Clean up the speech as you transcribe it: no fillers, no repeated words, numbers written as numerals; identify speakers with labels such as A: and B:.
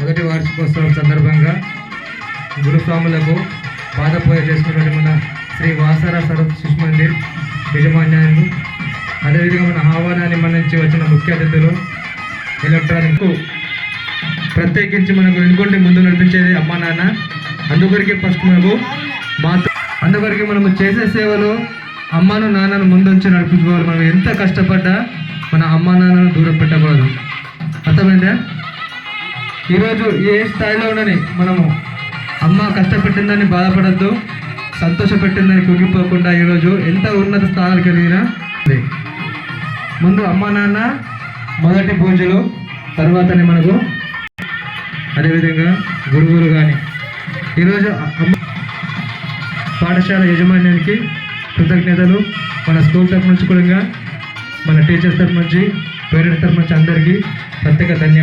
A: మొదటి వార్షికోత్సవం సందర్భంగా గురుస్వాములకు పాదపూజ చేసుకున్నటువంటి మన శ్రీ వాసర సరస్వతి శిశు మందిర్ యజమాన్యాలు, అదేవిధంగా మన ఆహ్వానాన్ని మన్నించి వచ్చిన ముఖ్య అతిథులు, ఎలక్ట్రానిక్ ప్రత్యేకించి మనకు వెనుకొండి ముందు నడిపించేది అమ్మా నాన్న. అందుకొరికి ఫస్ట్ మనకు అందుకొరికి మనము చేసే సేవలు అమ్మను నాన్నను ముందుంచి నడిపించుకోవాలి. మనం ఎంత కష్టపడ్డా మన అమ్మా నాన్నను దూరం పెట్టకూడదు. అర్థమైందా? ఈరోజు ఏ స్థాయిలో ఉండని మనము అమ్మ కష్టపెట్టిందని బాధపడద్దు, సంతోషపెట్టిందని కుంగిపోకుండా ఈరోజు ఎంత ఉన్నత స్థానాలకు కలిగినా ముందు అమ్మా నాన్న మొదటి పూజలు, తర్వాతనే మనకు అదేవిధంగా గురువులు. కానీ ఈరోజు పాఠశాల యాజమాన్యానికి కృతజ్ఞతలు. మన స్కూల్ తరఫు నుంచి కూడా, మన టీచర్స్ తరఫు నుంచి, పేరెంట్స్ తరఫు నుంచి అందరికీ ప్రత్యేక ధన్యవాదాలు.